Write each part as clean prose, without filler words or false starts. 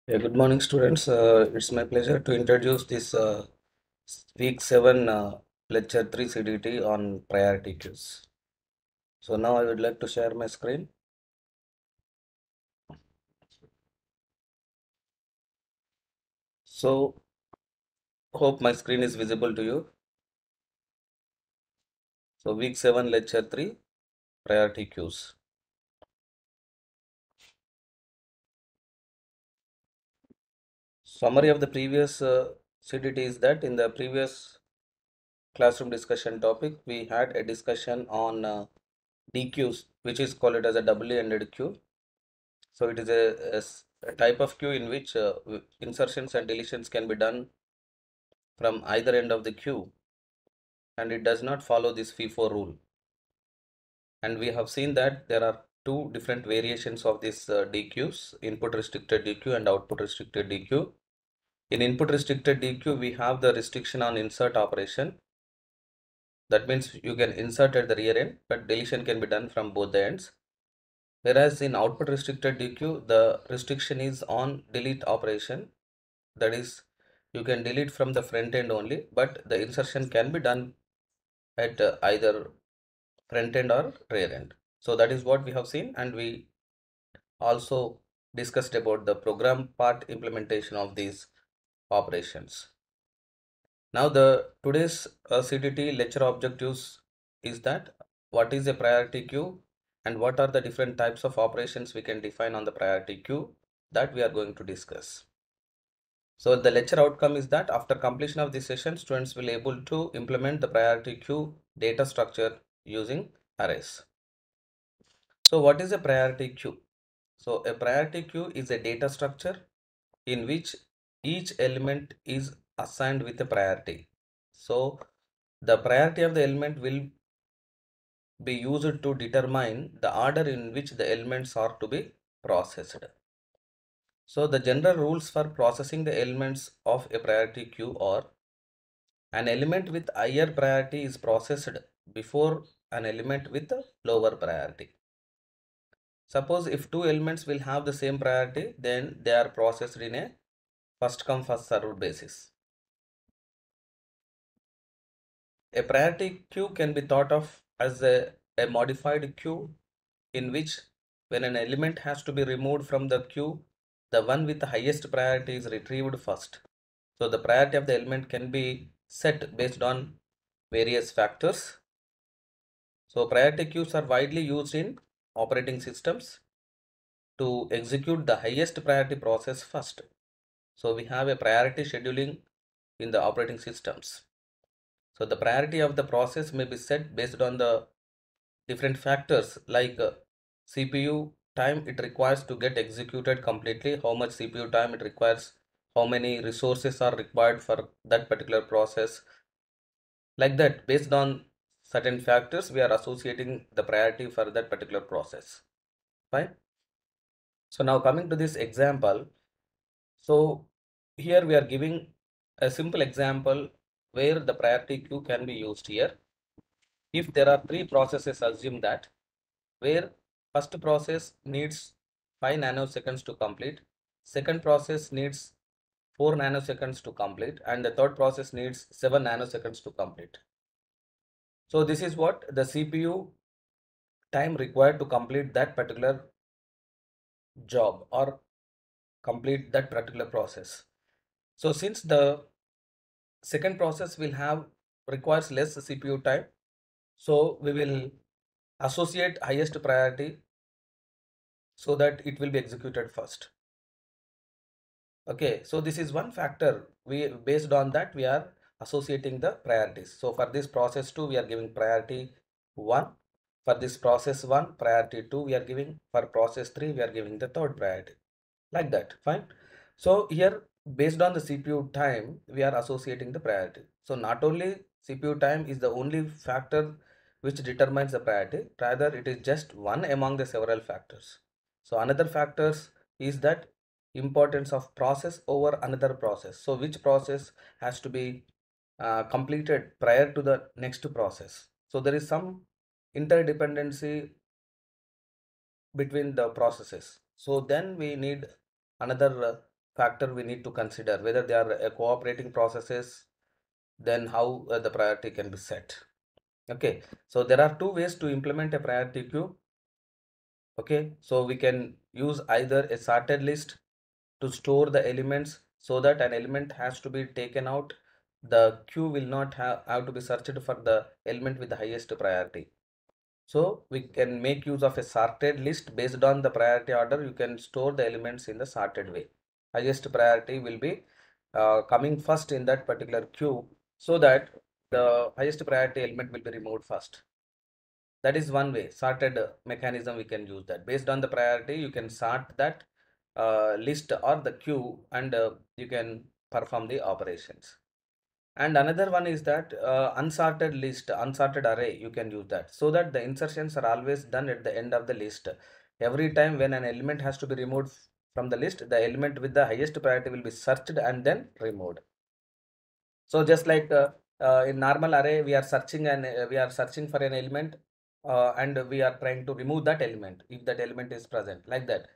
Yeah, good morning, students. It's my pleasure to introduce this week 7 lecture 3 CDT on priority queues. So now I would like to share my screen. So hope my screen is visible to you. So week 7 lecture 3 priority queues. Summary of the previous CDT is that in the previous classroom discussion topic, we had a discussion on DQs, which is called as a doubly ended queue. So it is a type of queue in which insertions and deletions can be done from either end of the queue, and it does not follow this FIFO rule. And we have seen that there are two different variations of this DQs, input restricted DQ and output restricted DQ. In input restricted DQ, we have the restriction on insert operation. That means you can insert at the rear end, but deletion can be done from both the ends. Whereas in output restricted DQ, the restriction is on delete operation. That is, you can delete from the front end only, but the insertion can be done at either front end or rear end. So that is what we have seen, and we also discussed about the program part implementation of these operations. Now the today's CTT lecture objectives is that what is a priority queue and what are the different types of operations we can define on the priority queue that we are going to discuss. So the lecture outcome is that after completion of this session, students will able to implement the priority queue data structure using arrays. So what is a priority queue? So a priority queue is a data structure in which each element is assigned with a priority. So the priority of the element will be used to determine the order in which the elements are to be processed. So the general rules for processing the elements of a priority queue are: an element with higher priority is processed before an element with a lower priority. Suppose if two elements will have the same priority, then they are processed in a first come first served basis. A priority queue can be thought of as a modified queue in which when an element has to be removed from the queue, the one with the highest priority is retrieved first. So the priority of the element can be set based on various factors. So priority queues are widely used in operating systems to execute the highest priority process first. So we have a priority scheduling in the operating systems. So the priority of the process may be set based on the different factors like CPU time it requires to get executed completely, how much CPU time it requires, how many resources are required for that particular process. Like that, based on certain factors, we are associating the priority for that particular process. Fine. So now coming to this example, so here we are giving a simple example where the priority queue can be used here. If there are three processes, assume that where first process needs 5 nanoseconds to complete, second process needs 4 nanoseconds to complete, and the third process needs 7 nanoseconds to complete. So this is what the CPU time required to complete that particular job or complete that particular process. So since the second process will have requires less CPU time, so we will associate highest priority so that it will be executed first. Okay, so this is one factor. We based on that we are associating the priorities. So for this process 2 we are giving priority 1. For this process 1 priority 2 we are giving. For process 3 we are giving the third priority. Like that, fine. So here based on the CPU time we are associating the priority. So not only CPU time is the only factor which determines the priority, rather it is just one among the several factors. So another factors is that importance of process over another process. So which process has to be completed prior to the next process. So there is some interdependency between the processes. So then we need another factor we need to consider, whether they are cooperating processes, then how the priority can be set. Okay, so there are two ways to implement a priority queue. Okay, so we can use either a sorted list to store the elements, so that an element has to be taken out. The queue will not have to be searched for the element with the highest priority. So we can make use of a sorted list. Based on the priority order, you can store the elements in the sorted way. Highest priority will be coming first in that particular queue, so that the highest priority element will be removed first. That is one way, sorted mechanism we can use that. Based on the priority, you can sort that list or the queue, and you can perform the operations. And another one is that unsorted list, unsorted array, you can use that, so that the insertions are always done at the end of the list. Every time when an element has to be removed from the list, the element with the highest priority will be searched and then removed. So just like in normal array, we are searching and we are searching for an element, and we are trying to remove that element if that element is present, like that.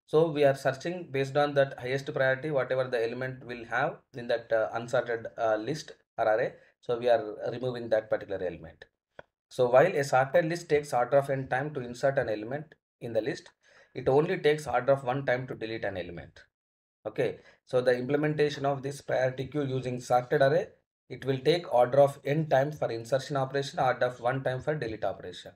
So we are searching based on that highest priority, whatever the element will have in that unsorted list or array. So we are removing that particular element. So while a sorted list takes order of n time to insert an element in the list, it only takes order of 1 time to delete an element. Okay, so the implementation of this priority queue using sorted array, it will take order of n time for insertion operation, order of 1 time for delete operation.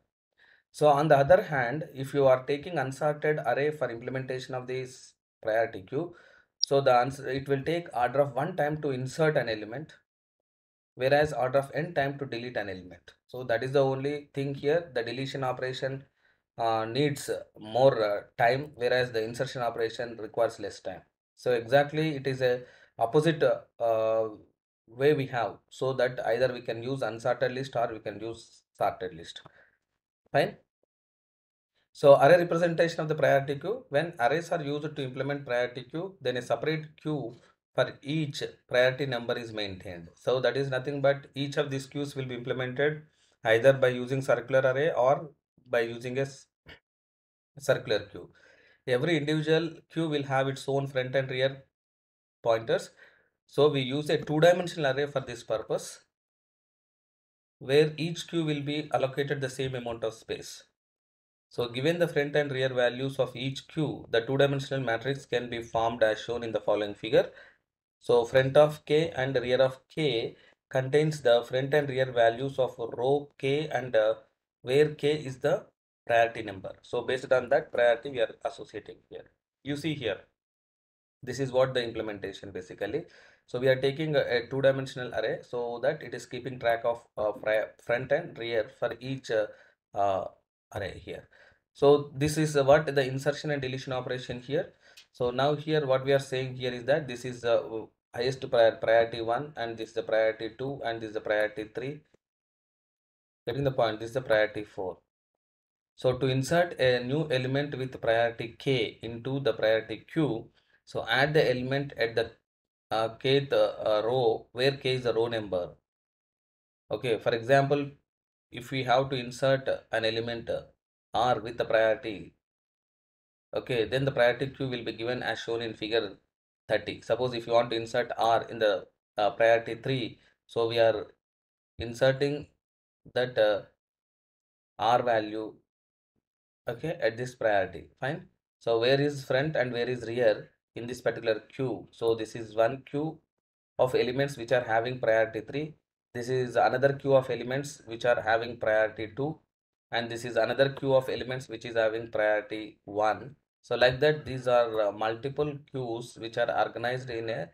So on the other hand, if you are taking unsorted array for implementation of this priority queue, so it will take order of 1 time to insert an element, whereas order of n time to delete an element. So that is the only thing here. The deletion operation needs more time, whereas the insertion operation requires less time. So exactly it is a opposite way we have, so that either we can use unsorted list or we can use sorted list. Fine. So array representation of the priority queue. When arrays are used to implement priority queue, then a separate queue for each priority number is maintained. So that is nothing but each of these queues will be implemented either by using circular array or by using a circular queue. Every individual queue will have its own front and rear pointers. So we use a two-dimensional array for this purpose, where each queue will be allocated the same amount of space. So given the front and rear values of each queue, the two-dimensional matrix can be formed as shown in the following figure. So front of K and rear of K contains the front and rear values of row K, and where K is the priority number. So based on that priority we are associating here. You see here, this is what the implementation basically. So we are taking a two-dimensional array, so that it is keeping track of front and rear for each uh, array here. So this is what the insertion and deletion operation here. So now here what we are saying here is that this is highest priority 1, and this is the priority 2, and this is the priority 3. Getting the point? This is the priority 4. So to insert a new element with priority k into the priority queue, so add the element at the kth row, where k is the row number. Okay, for example, if we have to insert an element r with the priority, okay, then the priority queue will be given as shown in figure 30. Suppose if you want to insert r in the priority 3, so we are inserting that r value, okay, at this priority. Fine. So where is front and where is rear in this particular queue? So this is one queue of elements which are having priority 3. This is another queue of elements which are having priority 2, and this is another queue of elements which is having priority 1. So like that, these are multiple queues which are organized in a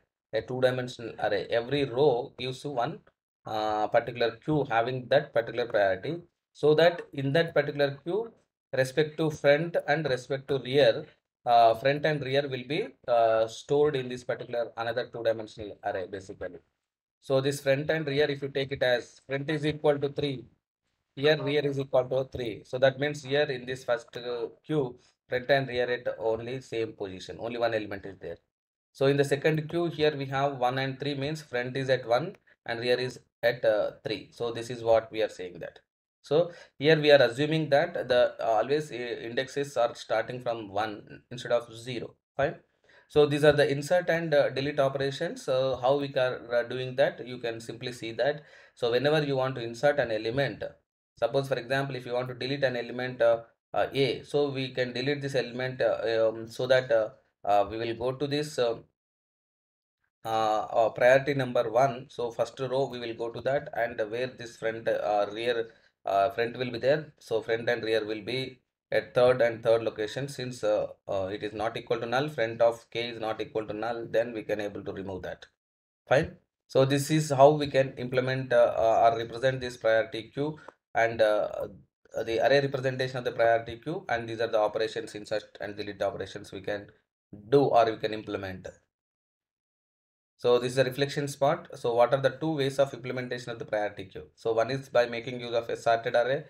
two-dimensional array. Every row gives you one particular queue having that particular priority, so that in that particular queue, respect to front and respect to rear, front and rear will be stored in this particular another two-dimensional array basically. So this front and rear, if you take it as front is equal to 3, here rear is equal to 3. So that means here in this first queue, front and rear at only same position, only one element is there. So in the second queue, here we have 1 and 3, means front is at 1 and rear is at 3. So this is what we are saying that. So here we are assuming that the always indexes are starting from 1 instead of 0. Fine. So these are the insert and delete operations. How we are doing that, you can simply see that. So whenever you want to insert an element, suppose for example, if you want to delete an element A, so we can delete this element so that we will go to this priority number 1. So first row we will go to that, and where this front rear front will be there. So front and rear will be at third location. Since it is not equal to null, front of k is not equal to null, then we can able to remove that. Fine. So this is how we can implement or represent this priority queue, and the array representation of the priority queue, and these are the operations, insert and delete operations we can do or we can implement. So this is a reflection spot. So what are the two ways of implementation of the priority queue? So one is by making use of a sorted array,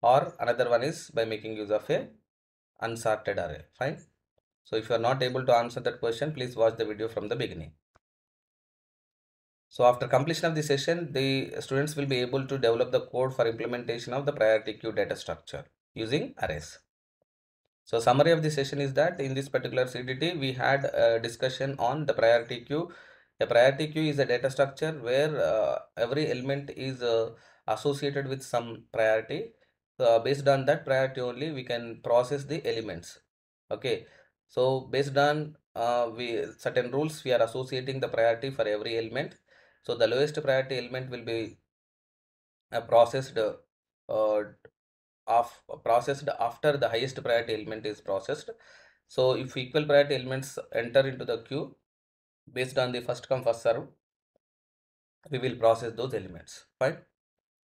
or another one is by making use of a unsorted array. Fine. So if you are not able to answer that question, please watch the video from the beginning. So after completion of the session, the students will be able to develop the code for implementation of the priority queue data structure using arrays. So summary of the session is that in this particular CDT, we had a discussion on the priority queue. A priority queue is a data structure where every element is associated with some priority. Based on that priority only, we can process the elements. Okay. So based on we certain rules, we are associating the priority for every element. So the lowest priority element will be processed processed after the highest priority element is processed. So if equal priority elements enter into the queue, based on the first come first serve, we will process those elements. Fine.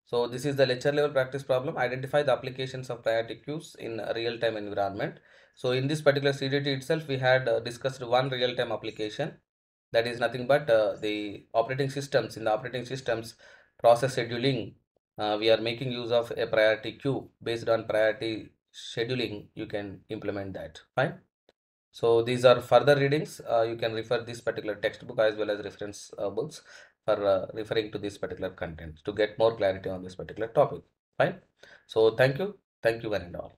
So this is the lecture level practice problem. Identify the applications of priority queues in a real-time environment. So in this particular CDT itself, we had discussed one real-time application, that is nothing but the operating systems. In the operating systems process scheduling, we are making use of a priority queue. Based on priority scheduling, you can implement that. Fine. So these are further readings. You can refer this particular textbook as well as reference books for referring to this particular content to get more clarity on this particular topic. Fine. So thank you one and all.